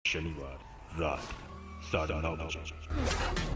शनिवार रात 9:30 बजे।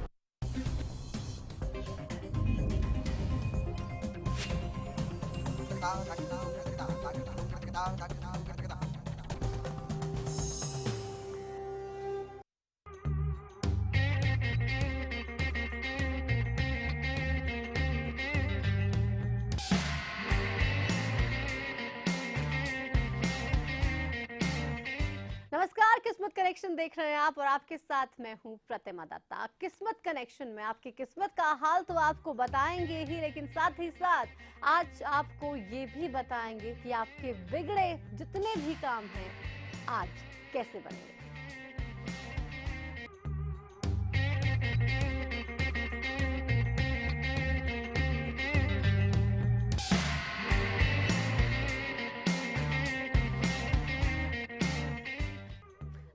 नमस्कार, किस्मत कनेक्शन देख रहे हैं आप और आपके साथ मैं हूं प्रतिमा दत्ता। किस्मत कनेक्शन में आपकी किस्मत का हाल तो आपको बताएंगे ही, लेकिन साथ ही साथ आज आपको ये भी बताएंगे कि आपके बिगड़े जितने भी काम हैं आज कैसे बनेंगे।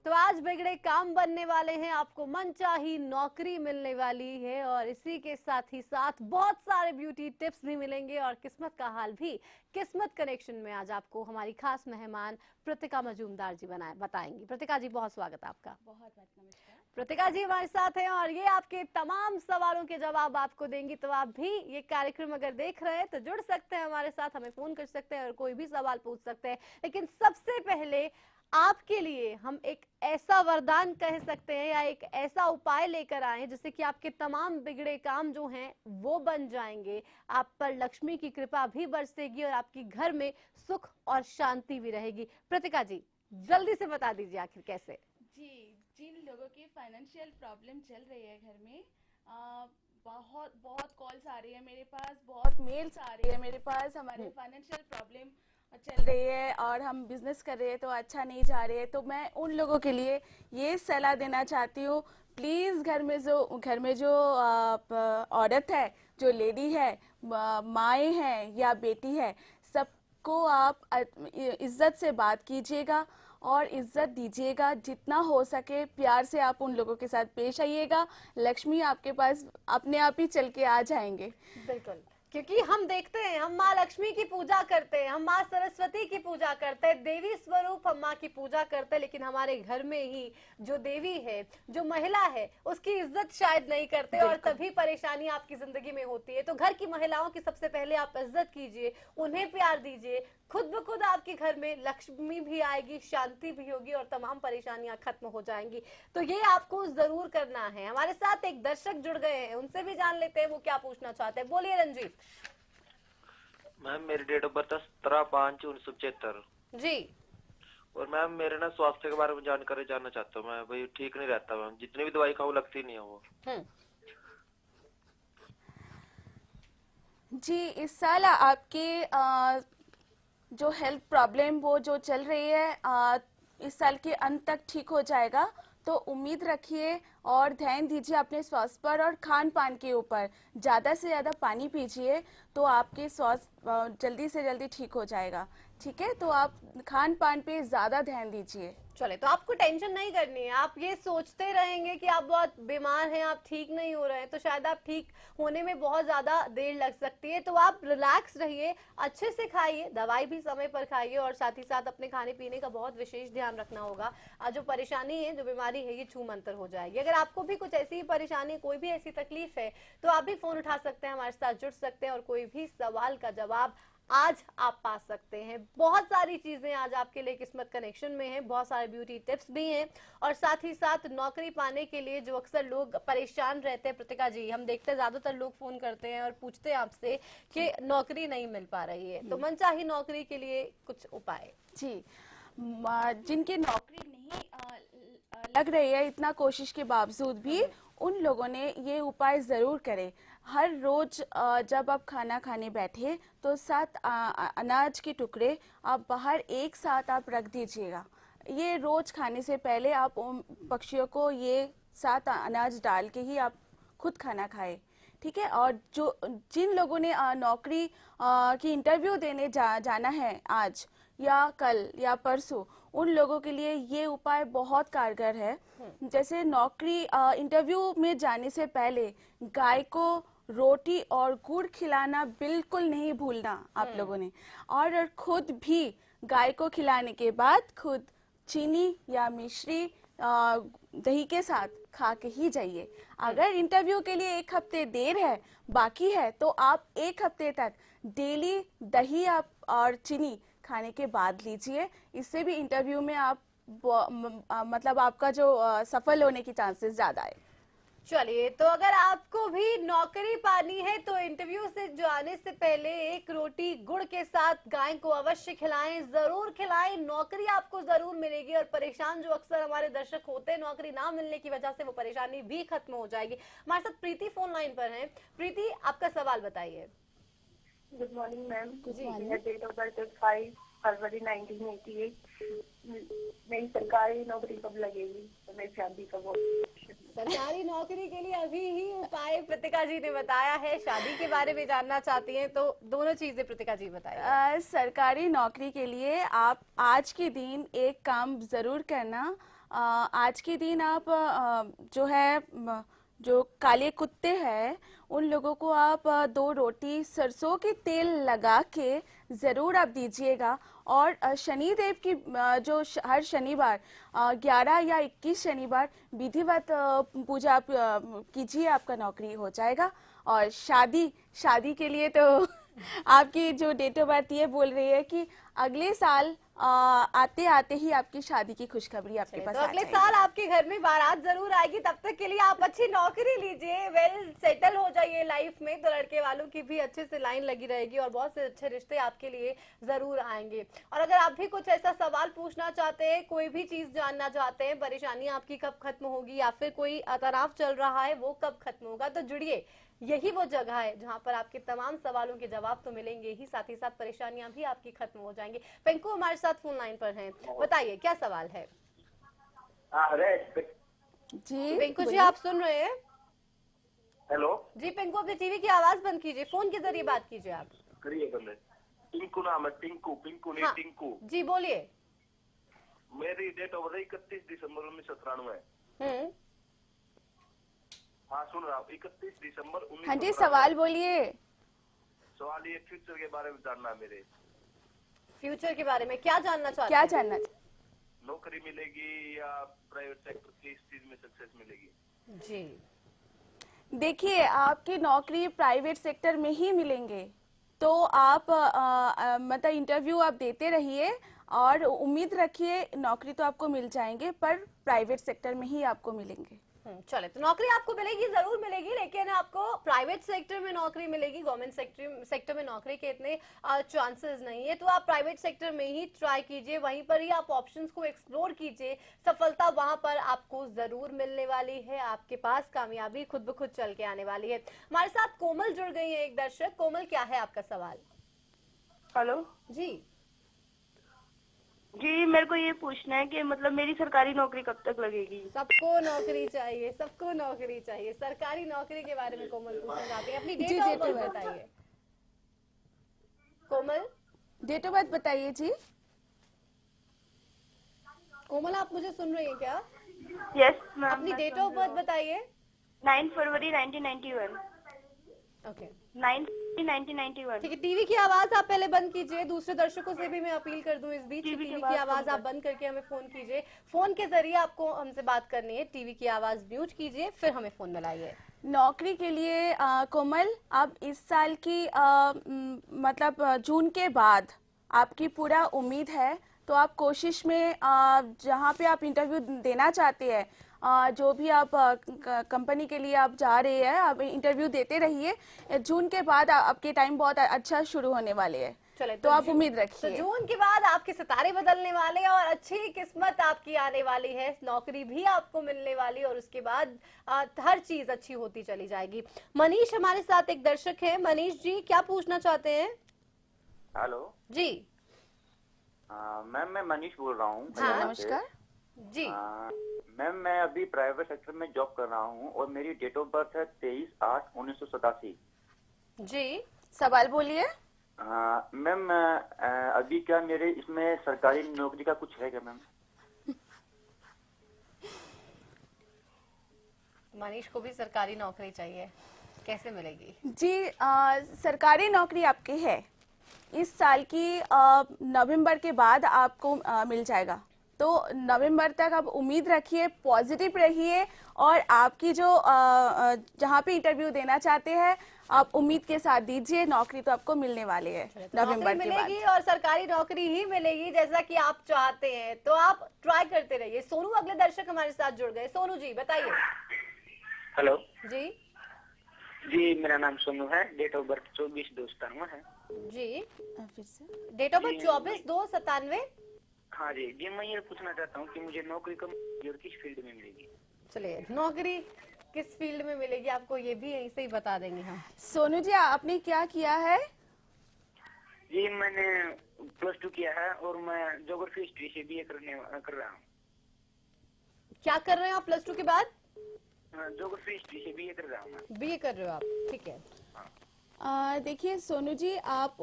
तो आज बिगड़े काम बनने वाले हैं, आपको मनचाही नौकरी मिलने वाली है और इसी के साथ ही साथ बहुत सारे ब्यूटी टिप्स भी मिलेंगे और किस्मत का हाल भी किस्मत कनेक्शन में आज आपको हमारी खास मेहमान प्रतिका मजूमदार जी बताएंगी। प्रतिका जी, बहुत स्वागत है आपका। बहुत नमस्कार। प्रतिका जी हमारे साथ हैं और ये आपके तमाम सवालों के जवाब आपको देंगी। तो आप भी ये कार्यक्रम अगर देख रहे हैं तो जुड़ सकते हैं हमारे साथ, हमें फोन कर सकते हैं और कोई भी सवाल पूछ सकते हैं। लेकिन सबसे पहले आपके लिए हम एक ऐसा वरदान कह सकते हैं या एक ऐसा उपाय लेकर आए हैं जिससे कि आपके तमाम बिगड़े काम जो हैं वो बन जाएंगे, आप पर लक्ष्मी की कृपा भी बरसेगी और आपके घर में सुख और शांति भी रहेगी। प्रतिका जी, जल्दी से बता दीजिए आखिर कैसे। जी, जिन लोगों की फाइनेंशियल प्रॉब्लम चल रही है घर में, बहुत कॉल्स आ रही है मेरे पास, बहुत मेल्स आ रही है मेरे पास, हमारे फाइनेंशियल प्रॉब्लम चल रही है और हम बिजनेस कर रहे हैं तो अच्छा नहीं जा रहे हैं, तो मैं उन लोगों के लिए ये सलाह देना चाहती हूँ। प्लीज़ घर में जो औरत है, जो लेडी है, माएँ हैं या बेटी है, सबको आप इज्जत से बात कीजिएगा और इज्जत दीजिएगा। जितना हो सके प्यार से आप उन लोगों के साथ पेश आइएगा। लक्ष्मी आपके पास अपने आप ही चल के आ जाएंगे। बिल्कुल, क्योंकि हम देखते हैं, हम माँ लक्ष्मी की पूजा करते हैं, हम माँ सरस्वती की पूजा करते हैं, देवी स्वरूप हम माँ की पूजा करते हैं, लेकिन हमारे घर में ही जो देवी है, जो महिला है, उसकी इज्जत शायद नहीं करते और तभी परेशानी आपकी जिंदगी में होती है। तो घर की महिलाओं की सबसे पहले आप इज्जत कीजिए, उन्हें प्यार दीजिए, खुद ब खुद आपके घर में लक्ष्मी भी आएगी, शांति भी होगी और तमाम परेशानियां खत्म हो जाएंगी। तो ये आपको जरूर करना है। हमारे साथ एक दर्शक जुड़ गए हैं, उनसे भी जान लेते हैं वो क्या पूछना चाहते हैं। बोलिए रंजीत। मैम, मेरी डेट ऑफ बर्थ 17/5/1975 जी। और मैम मेरे ना स्वास्थ्य के बारे में जानकारी जानना चाहता हूँ। मैं भाई ठीक नहीं रहता मैम, जितनी भी दवाई खाऊं लगती नहीं है वो। जी, इस साल आपके जो हेल्थ प्रॉब्लम वो जो चल रही है, इस साल के अंत तक ठीक हो जाएगा। तो उम्मीद रखिए और ध्यान दीजिए अपने स्वास्थ्य पर और खान पान के ऊपर। ज़्यादा से ज़्यादा पानी पीजिए तो आपके स्वास्थ्य जल्दी से जल्दी ठीक हो जाएगा। ठीक है, तो आप खान पान पे ज़्यादा ध्यान दीजिए। चले, तो आपको टेंशन नहीं करनी है। आप ये सोचते रहेंगे कि आप बहुत बीमार हैं, आप ठीक नहीं हो रहे हैं, तो शायद आप ठीक होने में बहुत ज्यादा देर लग सकती है। तो आप रिलैक्स रहिए, अच्छे से खाइए, दवाई भी समय पर खाइए और साथ ही साथ अपने खाने पीने का बहुत विशेष ध्यान रखना होगा। जो परेशानी है, जो बीमारी है, ये छू मंतर हो जाएगी। अगर आपको भी कुछ ऐसी परेशानी, कोई भी ऐसी तकलीफ है, तो आप भी फोन उठा सकते हैं, हमारे साथ जुड़ सकते हैं और कोई भी सवाल का जवाब आज आप पा सकते हैं। बहुत सारी चीजें आज आपके लिए किस्मत कनेक्शन में हैं, बहुत सारे ब्यूटी टिप्स भी हैं और साथ ही साथ नौकरी पाने के लिए जो अक्सर लोग परेशान रहते हैं। प्रतिका जी, हम देखते हैं ज्यादातर लोग फोन करते हैं और पूछते हैं आपसे कि नौकरी नहीं मिल पा रही है, तो मनचाही नौकरी के लिए कुछ उपाय। जी, जिनकी नौकरी नहीं लग रही है इतना कोशिश के बावजूद भी, उन लोगों ने ये उपाय ज़रूर करें। हर रोज़ जब आप खाना खाने बैठे तो 7 अनाज के टुकड़े आप बाहर एक साथ आप रख दीजिएगा। ये रोज़ खाने से पहले आप उन पक्षियों को ये 7 अनाज डाल के ही आप खुद खाना खाएं। ठीक है, और जिन लोगों ने नौकरी की इंटरव्यू देने जाना है आज या कल या परसों, उन लोगों के लिए ये उपाय बहुत कारगर है। जैसे नौकरी इंटरव्यू में जाने से पहले गाय को रोटी और गुड़ खिलाना बिल्कुल नहीं भूलना आप लोगों ने, और खुद भी गाय को खिलाने के बाद खुद चीनी या मिश्री दही के साथ खा के ही जाइए। अगर इंटरव्यू के लिए 1 हफ्ते देर है, बाकी है, तो आप 1 हफ्ते तक डेली दही आप और चीनी खाने के बाद लीजिए। इससे भी इंटरव्यू में आप मतलब आपका जो सफल होने की चांसेस ज्यादा है। चलिए, तो अगर आपको भी नौकरी पानी है तो इंटरव्यू से जाने से पहले 1 रोटी गुड़ के साथ गाय को अवश्य खिलाएं, जरूर खिलाएं। नौकरी आपको जरूर मिलेगी और परेशान जो अक्सर हमारे दर्शक होते हैं नौकरी ना मिलने की वजह से, वो परेशानी भी खत्म हो जाएगी। हमारे साथ प्रीति फोन लाइन पर हैं। प्रीति, आपका सवाल बताइए। Good morning ma'am. Good morning. मेरा डेट ऑफ बर्थ 5 फरवरी 1988। मेरी सरकारी नौकरी कब लगेगी तो मेरी शादी कब होगी? सरकारी नौकरी के लिए अभी ही उपाय प्रतिका जी ने बताया है। शादी के बारे में जानना चाहती हैं तो दोनों चीजें प्रतिका जी बताइए। सरकारी नौकरी के लिए आप आज के दिन एक काम जरूर करना। आज के दिन आप जो है जो काले कुत्ते हैं उन लोगों को आप 2 रोटी सरसों के तेल लगा के ज़रूर आप दीजिएगा। और शनिदेव की जो हर शनिवार 11 या 21 शनिवार विधिवत पूजा आप कीजिए, आपका नौकरी हो जाएगा। और शादी के लिए तो आपकी जो डेट ऑफ बर्थ ये बोल रही है कि अगले साल आते आते ही आपकी शादी की खुशखबरी आपके पास तो आ अगले जाएगी। साल आपके घर में बारात जरूर आएगी। तब तक के लिए आप अच्छी नौकरी लीजिए, वेल सेटल हो जाइए लाइफ में, तो लड़के वालों की भी अच्छे से लाइन लगी रहेगी और बहुत से अच्छे रिश्ते आपके लिए जरूर आएंगे। और अगर आप भी कुछ ऐसा सवाल पूछना चाहते हैं, कोई भी चीज जानना चाहते हैं, परेशानी आपकी कब खत्म होगी या फिर कोई तनाव चल रहा है वो कब खत्म होगा, तो जुड़िए। यही वो जगह है जहां पर आपके तमाम सवालों के जवाब तो मिलेंगे ही, साथ ही साथ परेशानियां भी आपकी खत्म हो जाएंगी। पिंकू हमारे साथ फोन लाइन पर हैं, बताइए क्या सवाल है। जी पिंकू जी, बोलिए। आप सुन रहे हैं? हेलो, जी पिंकू, अपने टीवी की आवाज बंद कीजिए, फोन के जरिए बात कीजिए आप। करिए बंद। टिंकू नाम है, टिंकू नहीं हाँ। टिंकू। जी बोलिए। मेरी डेट ऑफ बर्थ 31 दिसंबर 1993 है। हम्म, हाँ सुन रहा हूँ, 31 दिसंबर 1993। हाँ जी, सवाल बोलिए। सवाल ये फ्यूचर के बारे में जानना है मेरे। फ्यूचर के बारे में क्या जानना चाहते क्या हैं? जानना? नौकरी मिलेगी या प्राइवेट सेक्टर की इस चीज में सक्सेस मिलेगी? जी देखिए, आपकी नौकरी प्राइवेट सेक्टर में ही मिलेंगे, तो आप मतलब इंटरव्यू आप देते रहिए और उम्मीद रखिए नौकरी तो आपको मिल जाएंगे, पर प्राइवेट सेक्टर में ही आपको मिलेंगे। चले, तो नौकरी आपको मिलेगी, जरूर मिलेगी, लेकिन आपको प्राइवेट सेक्टर में नौकरी मिलेगी। गवर्नमेंट सेक्टर में नौकरी के इतने चांसेस नहीं है, तो आप प्राइवेट सेक्टर में ही ट्राई कीजिए, वहीं पर ही आप ऑप्शंस को एक्सप्लोर कीजिए। सफलता वहां पर आपको जरूर मिलने वाली है, आपके पास कामयाबी खुद ब खुद चल के आने वाली है। हमारे साथ कोमल जुड़ गई है, एक दर्शक। कोमल, क्या है आपका सवाल? हेलो जी जी, मेरे को ये पूछना है कि मतलब मेरी सरकारी नौकरी कब तक लगेगी? सबको नौकरी चाहिए, सबको नौकरी चाहिए। सरकारी नौकरी के बारे में कोमल पूछना चाहती है, अपनी डेट ऑफ बर्थ बताइए। कोमल, डेट ऑफ बर्थ बताइए जी। कोमल आप मुझे सुन रही हैं क्या? Yes ma'am. अपनी डेट ऑफ बर्थ बताइए। 9 फरवरी 1991। ओके, 9 1991। ठीक है। टीवी की आवाज आप पहले बंद कीजिए, दूसरे दर्शकों से भी मैं अपील कर दूं इस बीच, टीवी टीवी की की आवाज आवाज आप बंद करके हमें फोन कीजिए। फोन के जरिए आपको हमसे बात करनी है, टीवी की आवाज म्यूट कीजिए, फिर हमें फोन मिलाइए। नौकरी के लिए कोमल, आप इस साल की मतलब जून के बाद आपकी पूरा उम्मीद है, तो आप कोशिश में जहाँ पे आप इंटरव्यू देना चाहते हैं, जो भी आप कंपनी के लिए आप जा रहे हैं, आप इंटरव्यू देते रहिए। जून के बाद आपके टाइम बहुत अच्छा शुरू होने वाले हैं, चले, तो आप जून- उम्मीद तो रखिए। जून के बाद आपके सितारे बदलने वाले हैं और अच्छी किस्मत आपकी आने वाली है, नौकरी भी आपको मिलने वाली है और उसके बाद हर चीज अच्छी होती चली जाएगी। मनीष हमारे साथ एक दर्शक है। मनीष जी, क्या पूछना चाहते हैं? हेलो जी मैम, मैं मनीष बोल रहा हूँ। हाँ, नमस्कार जी मैम, मैं अभी प्राइवेट सेक्टर में जॉब कर रहा हूँ और मेरी डेट ऑफ बर्थ है 23/8/1987। जी, सवाल बोलिए। मैम, अभी क्या मेरे इसमें सरकारी नौकरी का कुछ है क्या मैम? मनीष को भी सरकारी नौकरी चाहिए, कैसे मिलेगी? जी, सरकारी नौकरी आपकी है, इस साल की नवंबर के बाद आपको मिल जाएगा। तो नवंबर तक आप उम्मीद रखिए, पॉजिटिव रहिए और आपकी जो जहाँ पे इंटरव्यू देना चाहते हैं आप उम्मीद के साथ दीजिए, नौकरी तो आपको मिलने वाली है तो नवंबर नौकरी के बाद। मिलेगी और सरकारी नौकरी ही मिलेगी जैसा कि आप चाहते हैं, तो आप ट्राई करते रहिए। सोनू अगले दर्शक हमारे साथ जुड़ गए। सोनू जी बताइए। हेलो जी जी, मेरा नाम सोनू है। डेट ऑफ बर्थ 24/2/97 है। जी, फिर से डेट ऑफ बर्थ 24/2/97। हाँ जी जी, मैं ये पूछना चाहता हूँ कि मुझे नौकरी कब और किस फील्ड में मिलेगी? चलिए, नौकरी किस फील्ड में मिलेगी आपको ये भी यहीं से ही बता देंगे हम। सोनू जी आपने क्या किया है? जी, मैंने +2 किया है और मैं ज्योग्राफी हिस्ट्री से BA कर रहा हूँ। क्या कर रहे हैं आप प्लस 2 के बाद? ज्योग्राफी हिस्ट्री से BA कर रहा हूँ मैं। बीए कर रहे हो आप, ठीक है। देखिए सोनू जी, आप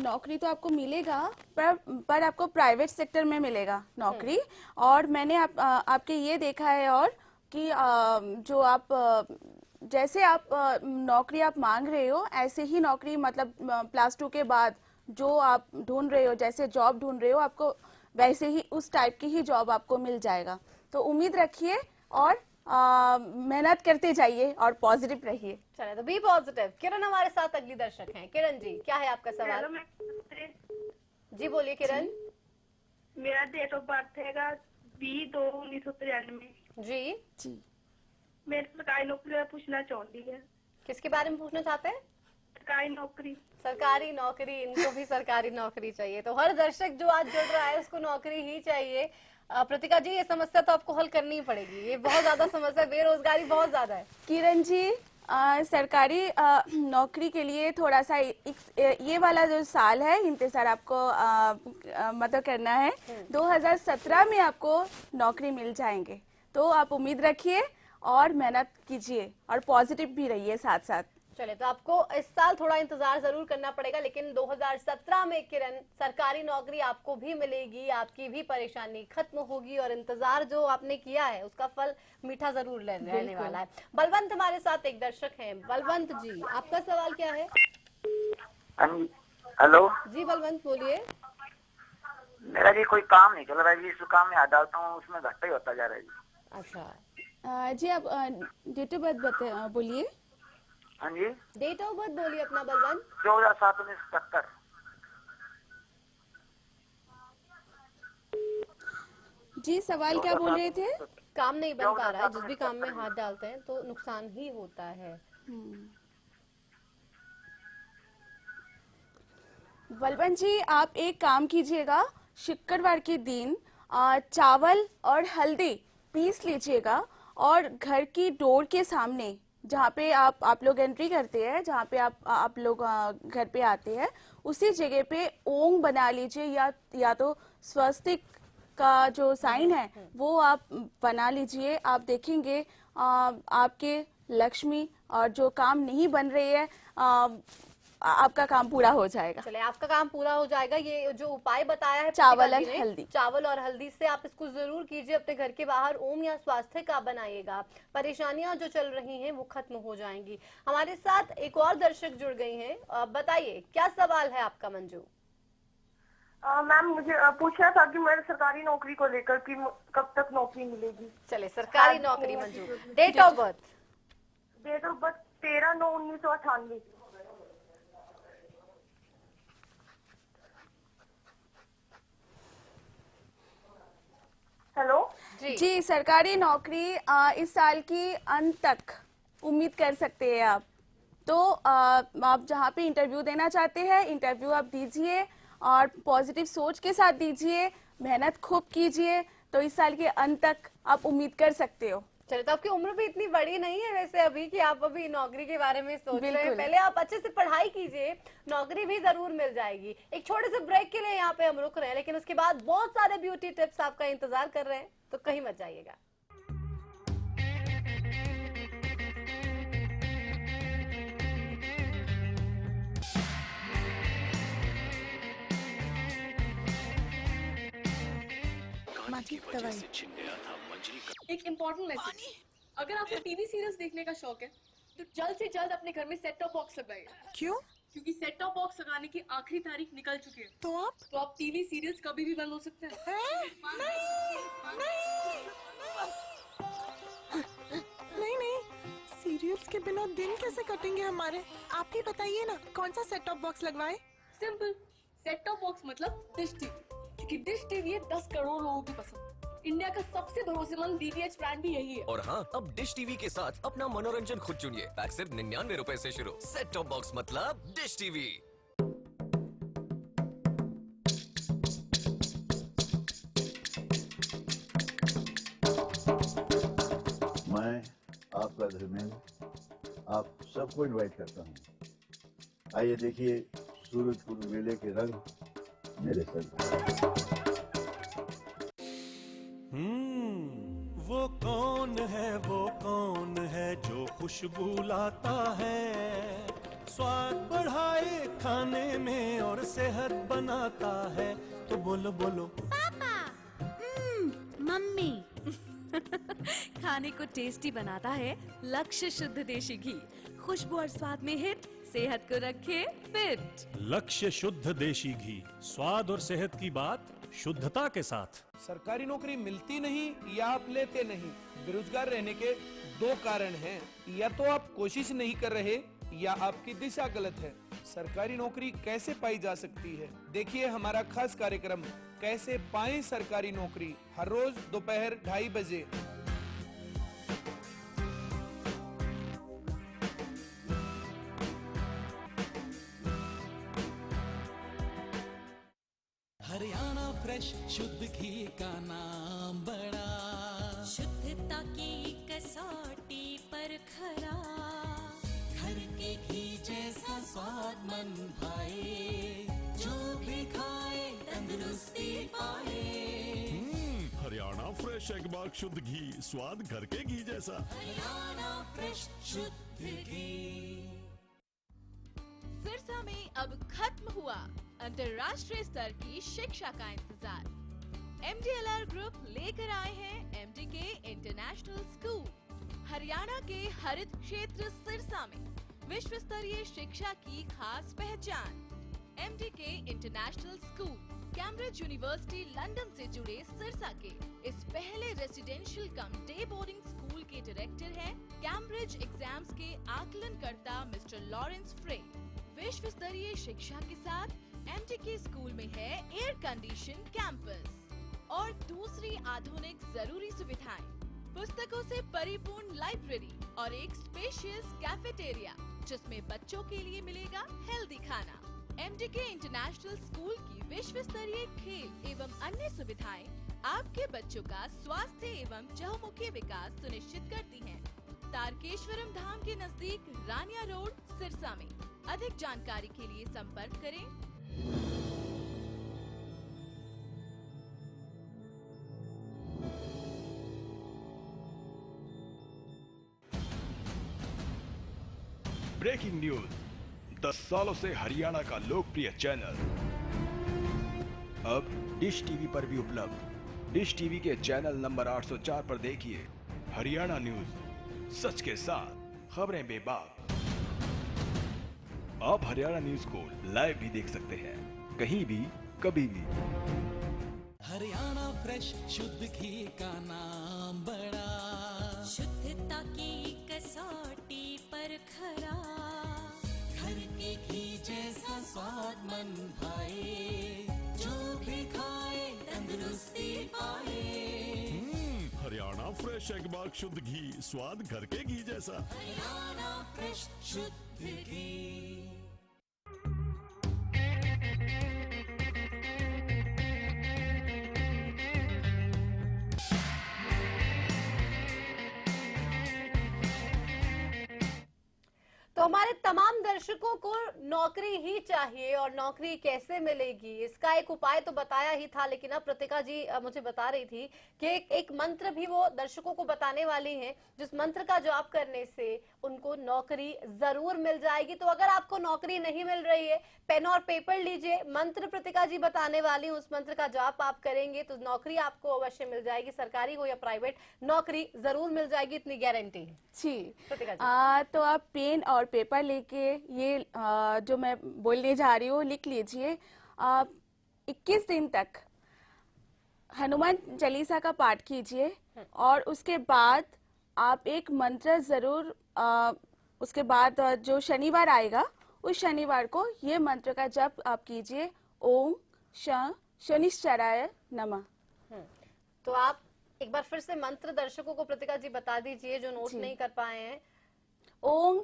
नौकरी तो आपको मिलेगा पर आपको प्राइवेट सेक्टर में मिलेगा नौकरी। और मैंने आपके ये देखा है और कि जो आप जैसे आप नौकरी आप मांग रहे हो ऐसे ही नौकरी, मतलब +2 के बाद जो आप ढूंढ रहे हो, जैसे जॉब ढूंढ रहे हो, आपको वैसे ही उस टाइप की ही जॉब आपको मिल जाएगा। तो उम्मीद रखिए और मेहनत करते जाइए और पॉजिटिव रहिए। चलिए, तो बी पॉजिटिव। किरण हमारे साथ अगली दर्शक हैं। किरण जी, क्या है आपका सवाल? जी बोलिए किरण। मेरा डेट ऑफ बर्थ है 20/2/1993। जी जी मैं सरकारी नौकरी में पूछना चाहती है। किसके बारे में पूछना चाहते हैं? सरकारी नौकरी। सरकारी नौकरी, इनको भी सरकारी नौकरी चाहिए। तो हर दर्शक जो आज जुड़ रहा है उसको नौकरी ही चाहिए। प्रतिका जी, ये समस्या तो आपको हल करनी ही पड़ेगी, ये बहुत ज्यादा समस्या, बेरोजगारी बहुत ज्यादा है। किरण जी, सरकारी नौकरी के लिए थोड़ा सा ये वाला जो साल है इंतजार आपको मतलब करना है। 2017 में आपको नौकरी मिल जाएंगे, तो आप उम्मीद रखिए और मेहनत कीजिए और पॉजिटिव भी रहिए साथ साथ। चले, तो आपको इस साल थोड़ा इंतजार जरूर करना पड़ेगा, लेकिन 2017 में किरण सरकारी नौकरी आपको भी मिलेगी, आपकी भी परेशानी खत्म होगी और इंतजार जो आपने किया है उसका फल मीठा जरूर रहने वाला है। बलवंत हमारे साथ एक दर्शक हैं। बलवंत जी, आपका सवाल क्या है? हेलो जी बलवंत बोलिए। मेरा जी कोई काम नहीं चल रहा है जी, इस काम में हाथ डालता हूँ उसमें घाटा ही होता जा रहा है जी। अच्छा, जी आप डेट ऑफ बर्थ बोलिए। हाँ जी, डेट ऑफ बर्थ बोलिए अपना बलवंत। 14/7/1977। जी सवाल क्या बोल रहे थे? काम नहीं बन पा रहा है, जिस भी काम में हाथ डालते हैं तो नुकसान ही होता है। बलवंत जी, आप एक काम कीजिएगा, शुक्रवार के दिन चावल और हल्दी पीस लीजिएगा और घर की डोर के सामने जहाँ पे आप लोग एंट्री करते हैं, जहाँ पे आप लोग घर पे आते हैं, उसी जगह पे ओम बना लीजिए या तो स्वस्तिक का जो साइन है वो आप बना लीजिए। आप देखेंगे आपके लक्ष्मी और जो काम नहीं बन रही है आपका काम पूरा हो जाएगा। चले, आपका काम पूरा हो जाएगा। ये जो उपाय बताया है चावल और पिताजी ने, हल्दी, चावल और हल्दी से आप इसको जरूर कीजिए। अपने घर के बाहर ओम या स्वास्थ्य का बनाइएगा, परेशानियां जो चल रही हैं वो खत्म हो जाएंगी। हमारे साथ एक और दर्शक जुड़ गई हैं। बताइए क्या सवाल है आपका मंजू? मैम, मुझे पूछना था कि मेरे सरकारी नौकरी को लेकर कि कब तक नौकरी मिलेगी। चले, सरकारी नौकरी Manju. Date of birth? Date of birth 13/9/1998। Hello जी सरकारी नौकरी इस साल की अंत तक उम्मीद कर सकते हैं आप। तो आप जहाँ पे इंटरव्यू देना चाहते हैं इंटरव्यू आप दीजिए और पॉजिटिव सोच के साथ दीजिए, मेहनत खूब कीजिए, तो इस साल के अंत तक आप उम्मीद कर सकते हो। चलिए, तो आपकी उम्र भी इतनी बड़ी नहीं है वैसे अभी कि आप अभी नौकरी के बारे में सोच रहे हैं। बिल्कुल। पहले आप अच्छे से पढ़ाई कीजिए, नौकरी भी जरूर मिल जाएगी। एक छोटे से ब्रेक के लिए यहाँ पे हम रुक रहे हैं, लेकिन उसके बाद बहुत सारे ब्यूटी टिप्स आपका इंतजार कर रहे हैं, तो कहीं मत जाइएगा। एक इम्पोर्टेंट मैसेज, अगर आपको टीवी सीरियल्स देखने का शौक है तो जल्द से जल्द अपने घर में सेट टॉप बॉक्स लगाइए। क्यों? क्योंकि सेट टॉप बॉक्स लगाने की आखिरी तारीख निकल चुकी है। तो आप टीवी सीरियल्स कभी भी बंद हो सकते हैं। नहीं, सीरियल्स के बिना दिन कैसे कटेंगे हमारे? आप ही बताइए ना, कौन सा सेट टॉप बॉक्स लगवाए? सिंपल, सेट टॉप बॉक्स मतलब डिश टीवी, क्योंकि डिश टीवी है 10 करोड़ लोगों की पसंद। इंडिया का सबसे भरोसेमंद डीटीएच ब्रांड भी यही है। और हाँ, अब डिश टीवी के साथ अपना मनोरंजन खुद चुनिए। पैक सिर्फ 99 रुपए से शुरू। सेट टॉप बॉक्स मतलब डिश टीवी। मैं आपका धर्मेंद्र आप सबको इनवाइट करता हूँ। आइए देखिए सूरजपुर मेले के रंग मेरे संग। वो कौन है जो खुशबू लाता है, स्वाद बढ़ाए खाने में और सेहत बनाता है। तो बोलो बोलो पापा। मम्मी। खाने को टेस्टी बनाता है लक्ष्य शुद्ध देशी घी, खुशबू और स्वाद में हिट, सेहत को रखे फिट। लक्ष्य शुद्ध देशी घी, स्वाद और सेहत की बात शुद्धता के साथ। सरकारी नौकरी मिलती नहीं या आप लेते नहीं, बेरोजगार रहने के दो कारण हैं। या तो आप कोशिश नहीं कर रहे या आपकी दिशा गलत है। सरकारी नौकरी कैसे पाई जा सकती है, देखिए हमारा खास कार्यक्रम कैसे पाएं सरकारी नौकरी, हर रोज दोपहर 2:30 बजे। हरियाणा फ्रेश शुद्ध घी का नाम बड़ा, शुद्धता की कसौटी पर खरा, घर के घी जैसा स्वाद मन भाए, जो भी खाए तंदुरुस्ती पाए। हरियाणा फ्रेश एगबाग शुद्ध घी, स्वाद घर के घी जैसा। हरियाणा फ्रेश शुद्ध घी। सिरसा में अब खत्म हुआ अंतर्राष्ट्रीय स्तर की शिक्षा का इंतजार। MDLR ग्रुप लेकर आए हैं MDK इंटरनेशनल स्कूल। हरियाणा के हरित क्षेत्र सिरसा में विश्व स्तरीय शिक्षा की खास पहचान। MDK international school Cambridge university London से जुड़े सिरसा के इस पहले रेसिडेंशियल कम डे बोर्डिंग स्कूल के डायरेक्टर हैं कैम्ब्रिज एग्जाम्स के आकलनकर्ता मिस्टर लॉरेंस फ्रे। विश्व स्तरीय शिक्षा के साथ MDK स्कूल में है एयर कंडीशन कैंपस और दूसरी आधुनिक जरूरी सुविधाएं, पुस्तकों से परिपूर्ण लाइब्रेरी और एक स्पेशियस कैफेटेरिया जिसमें बच्चों के लिए मिलेगा हेल्दी खाना। MDK इंटरनेशनल स्कूल की विश्व स्तरीय खेल एवं अन्य सुविधाएं आपके बच्चों का स्वास्थ्य एवं चहुमुखी विकास सुनिश्चित करती हैं। तारकेश्वरम धाम के नजदीक रानिया रोड सिरसा में। अधिक जानकारी के लिए संपर्क करें। ब्रेकिंग न्यूज, 10 सालों से हरियाणा का लोकप्रिय चैनल अब डिश टीवी पर भी उपलब्ध। डिश टीवी के चैनल नंबर 804 पर देखिए हरियाणा न्यूज, सच के साथ खबरें बेबाक। आप हरियाणा न्यूज को लाइव भी देख सकते हैं, कहीं भी कभी भी। हरियाणा फ्रेश शुद्ध घी का नाम बड़ा, शुद्धता की कसौटी पर खरा, घर के घी जैसा स्वाद मन भाए, जो भी खाए तंदुरुस्ती पाए। हरियाणा फ्रेश एगबाग शुद्ध घी, स्वाद घर के घी जैसा। हरियाणा फ्रेश शुद्ध घी। तो हमारे तमाम दर्शकों को नौकरी ही चाहिए और नौकरी कैसे मिलेगी इसका एक उपाय तो बताया ही था, लेकिन अब प्रतिका जी मुझे बता रही थी कि एक मंत्र भी वो दर्शकों को बताने वाली हैं, जिस मंत्र का जाप करने से उनको नौकरी जरूर मिल जाएगी। तो अगर आपको नौकरी नहीं मिल रही है, पेन और पेपर लीजिए, मंत्र प्रतिका जी बताने वाली उस मंत्र का जाप आप करेंगे तो नौकरी आपको अवश्य मिल जाएगी, सरकारी हो या प्राइवेट, नौकरी जरूर मिल जाएगी, इतनी गारंटी है जी। प्रतिका जी तो आप पेन और पेपर लेके ये जो मैं बोलने जा रही हूँ लिख लीजिए। 21 दिन तक हनुमान चालीसा का पाठ कीजिए और उसके बाद आप एक मंत्र जरूर उसके बाद जो शनिवार आएगा उस शनिवार को ये मंत्र का जप आप कीजिए। ओम शनिश्चराय नमः। तो आप एक बार फिर से मंत्र दर्शकों को प्रतिका जी बता दीजिए जो नोट नहीं कर पाए हैं। ओम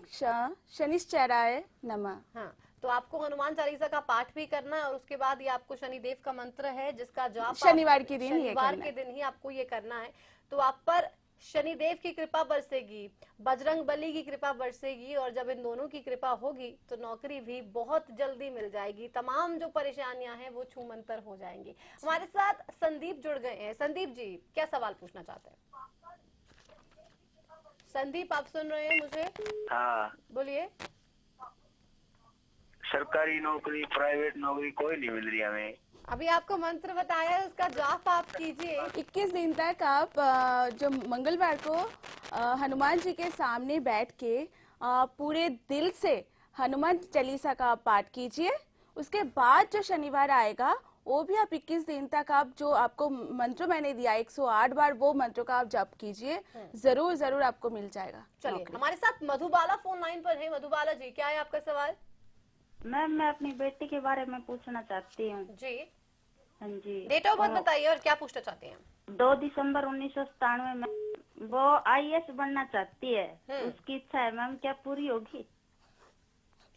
शनिश्चराय नमः। हाँ, तो आपको हनुमान चालीसा का पाठ भी करना है और उसके बाद ये आपको शनिदेव का मंत्र है जिसका जाप शनिवार के दिन ही आपको ये करना है। तो आप पर शनिदेव की कृपा बरसेगी, बजरंग बली की कृपा बरसेगी और जब इन दोनों की कृपा होगी तो नौकरी भी बहुत जल्दी मिल जाएगी। तमाम जो परेशानियां हैं वो छूमंतर हो जाएंगी। हमारे साथ संदीप जुड़ गए हैं। संदीप जी क्या सवाल पूछना चाहते हैं? संदीप आप सुन रहे हैं मुझे? हाँ बोलिए। सरकारी नौकरी, प्राइवेट नौकरी कोई नहीं मिल रही हमें। अभी आपको मंत्र बताया है, उसका जाप आप कीजिए। 21 दिन तक आप जो मंगलवार को हनुमान जी के सामने बैठ के पूरे दिल से हनुमान चालीसा का पाठ कीजिए। उसके बाद जो शनिवार आएगा वो भी आप 21 दिन तक आप जो आपको मंत्र मैंने दिया 108 बार वो मंत्र का आप जप कीजिए। जरूर जरूर आपको मिल जाएगा। चलिए हमारे साथ मधुबाला फोन लाइन पर है। मधुबाला जी क्या है आपका सवाल? मैम मैं अपनी बेटी के बारे में पूछना चाहती हूँ। जी हाँ जी। डेट ऑफ बर्थ बताइए और क्या पूछना चाहते हैं? 2 दिसंबर 1997 में वो IAS बनना चाहती है। उसकी इच्छा है मैम, क्या पूरी होगी?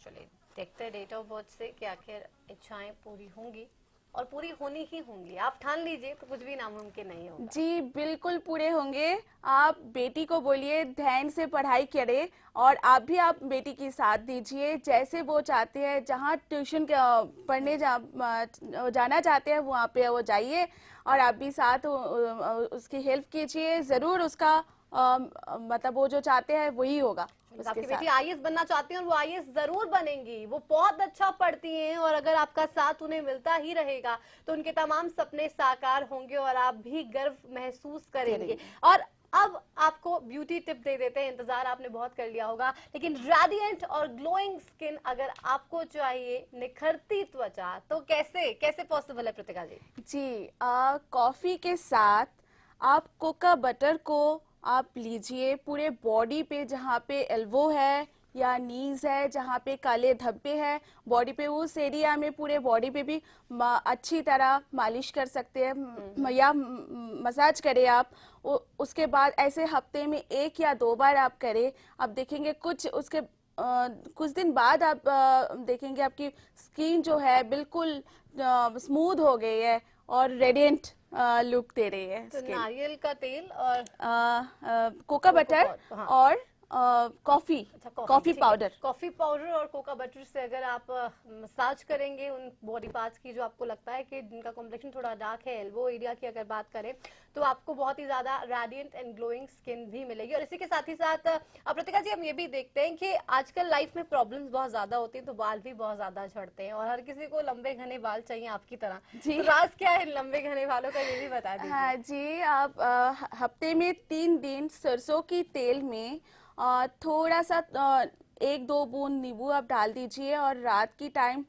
चलिए देखते हैं डेट ऑफ बर्थ से कि आखिर इच्छाएं पूरी होंगी और पूरी होनी ही होंगी। आप ठान लीजिए तो कुछ भी नामुमकिन नहीं होगा। जी बिल्कुल पूरे होंगे। आप बेटी को बोलिए ध्यान से पढ़ाई करे और आप भी आप बेटी की साथ दीजिए। जैसे वो चाहते हैं, जहाँ ट्यूशन पढ़ने जाना चाहते हैं वहाँ पे वो जाइए और आप भी साथ उसकी हेल्प कीजिए। जरूर उसका मतलब वो जो चाहते हैं वही होगा। आपकी बेटी IAS बनना चाहती हैं और वो IAS जरूर बनेंगी। वो बहुत अच्छा पढ़ती हैं और अगर आपका साथ उन्हें मिलता ही रहेगा तो उनके तमाम सपने साकार होंगे और आप भी गर्व महसूस करेंगे। और अब आपको ब्यूटी टिप दे देते हैं। इंतजार आपने बहुत कर लिया होगा, लेकिन रेडिएंट और ग्लोइंग स्किन अगर आपको चाहिए, निखरती त्वचा, तो कैसे कैसे पॉसिबल है प्रतिका जी? जी कॉफी के साथ आप कोका बटर को आप लीजिए पूरे बॉडी पे, जहाँ पे एल्बो है या नीज है, जहाँ पे काले धब्बे हैं बॉडी पे, उस एरिया में पूरे बॉडी पे भी अच्छी तरह मालिश कर सकते हैं या मसाज करें आप। उसके बाद ऐसे हफ्ते में 1 या 2 बार आप करें। आप देखेंगे कुछ दिन बाद आप देखेंगे आपकी स्किन जो है बिल्कुल स्मूथ हो गई है और रेडिएंट लुक दे रही है। तो नारियल का तेल और कोका बटर और कॉफी पाउडर और कोका बटर से अगर आप मसाज करेंगे उन बॉडी पार्ट्स की जो आपको लगता है कि जिनका कॉम्प्लेक्शन थोड़ा डार्क है, एल्बो एरिया की अगर बात करें, तो आपको बहुत ही ज्यादा रेडिएंट एंड ग्लोइंग स्किन भी मिलेगी। और इसी के साथ ही साथ प्रतिका जी हम ये भी देखते हैं कि आजकल लाइफ में प्रॉब्लम्स बहुत ज्यादा होती हैं, तो बाल भी बहुत ज्यादा झड़ते हैं और हर किसी को लंबे घने बाल चाहिए आपकी तरह। तो राज क्या है लंबे घने बालों का, ये भी बता दीजिए। हाँ जी, आप हफ्ते में 3 दिन सरसों की तेल में थोड़ा सा 1-2 बूंद नींबू आप डाल दीजिए और रात की टाइम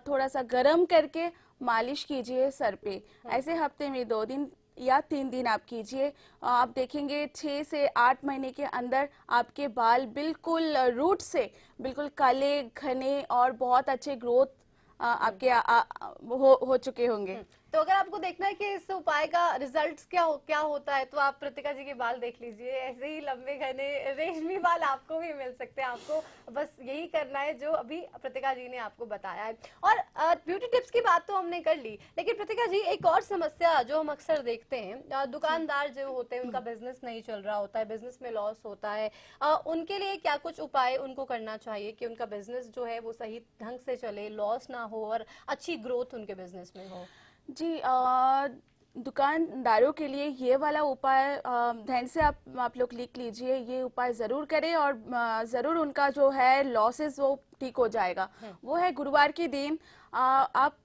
थोड़ा सा गर्म करके मालिश कीजिए सर पे। ऐसे हफ्ते में 2 दिन या 3 दिन आप कीजिए। आप देखेंगे 6 से 8 महीने के अंदर आपके बाल बिल्कुल रूट से बिल्कुल काले घने और बहुत अच्छे ग्रोथ आपके हो चुके होंगे। तो अगर आपको देखना है कि इस उपाय का रिजल्ट्स क्या होता है, तो आप प्रतिका जी के बाल देख लीजिए। ऐसे ही लंबे घने रेशमी बाल आपको भी मिल सकते हैं। आपको बस यही करना है जो अभी प्रतिका जी ने आपको बताया है। और ब्यूटी टिप्स की बात तो हमने कर ली, लेकिन प्रतिका जी एक और समस्या जो हम अक्सर देखते हैं, दुकानदार जो होते हैं उनका बिजनेस नहीं चल रहा होता है, बिजनेस में लॉस होता है, उनके लिए क्या कुछ उपाय उनको करना चाहिए कि उनका बिजनेस जो है वो सही ढंग से चले, लॉस ना हो और अच्छी ग्रोथ उनके बिजनेस में हो? जी दुकानदारों के लिए ये वाला उपाय ध्यान से आप लोग लिख लीजिए। ये उपाय ज़रूर करें और ज़रूर उनका जो है लॉसेस वो ठीक हो जाएगा। वो है गुरुवार के दिन आप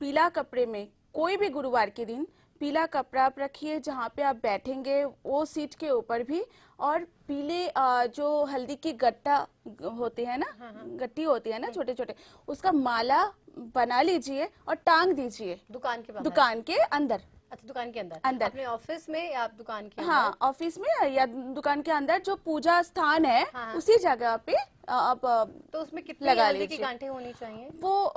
पीला कपड़े में, कोई भी गुरुवार के दिन पीला कपड़ा आप रखिए जहाँ पे आप बैठेंगे वो सीट के ऊपर भी, और पीले जो हल्दी की गट्टा होते हैं ना, गट्टी होती है ना छोटे छोटे, उसका माला बना लीजिए और टांग दीजिए दुकान के बाहर? दुकान के अंदर। अच्छा, दुकान के अंदर? अंदर। अपने ऑफिस में या आप दुकान के अंदर? हाँ, ऑफिस में या दुकान के अंदर जो पूजा स्थान है, हाँ। उसी जगह पे आप तो उसमें कितनी लगा हल्दी की लीजिए। गांठें होनी चाहिए? वो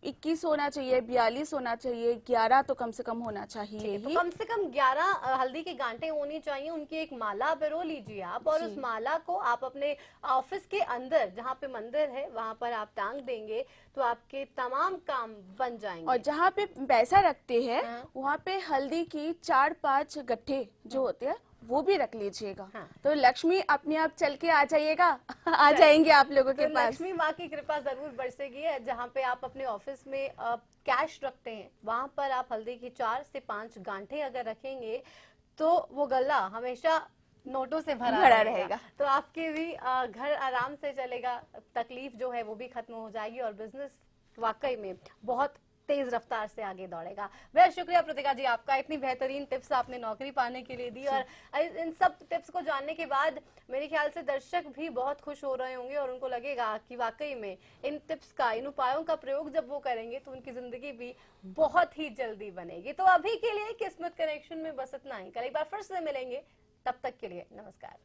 21 होना चाहिए, 42 होना चाहिए, 11 तो कम से कम होना चाहिए तो ही। कम से कम 11 हल्दी की गांठें होनी चाहिए। उनकी एक माला पिरो लीजिए आप, और जी। उस माला को आप अपने ऑफिस के अंदर जहाँ पे मंदिर है वहाँ पर आप टांग देंगे तो आपके तमाम काम बन जाएंगे। और जहाँ पे पैसा रखते हैं वहाँ पे हल्दी की 4-5 गट्ठे जो होते हैं वो भी रख लीजिएगा। तो लक्ष्मी अपने आप चल के आ जाइएगा आ जाएंगे आप लोगों के तो पास। लक्ष्मी माँ की कृपा जरूर बरसेगी। जहाँ पे आप अपने ऑफिस में कैश रखते हैं वहां पर आप हल्दी की 4 से 5 गांठें अगर रखेंगे तो वो गल्ला हमेशा नोटों से भरा रहेगा। तो आपके भी घर आराम से चलेगा, तकलीफ जो है वो भी खत्म हो जाएगी और बिजनेस वाकई में बहुत तेज रफ्तार से आगे दौड़ेगा। बहुत शुक्रिया प्रतिका जी आपका, इतनी बेहतरीन टिप्स आपने नौकरी पाने के लिए दी, और इन सब टिप्स को जानने के बाद मेरे ख्याल से दर्शक भी बहुत खुश हो रहे होंगे और उनको लगेगा कि वाकई में इन टिप्स का, इन उपायों का प्रयोग जब वो करेंगे तो उनकी जिंदगी भी बहुत ही जल्दी बनेगी। तो अभी के लिए किस्मत कनेक्शन में बस इतना ही। कल एक बार फिर से मिलेंगे, तब तक के लिए नमस्कार।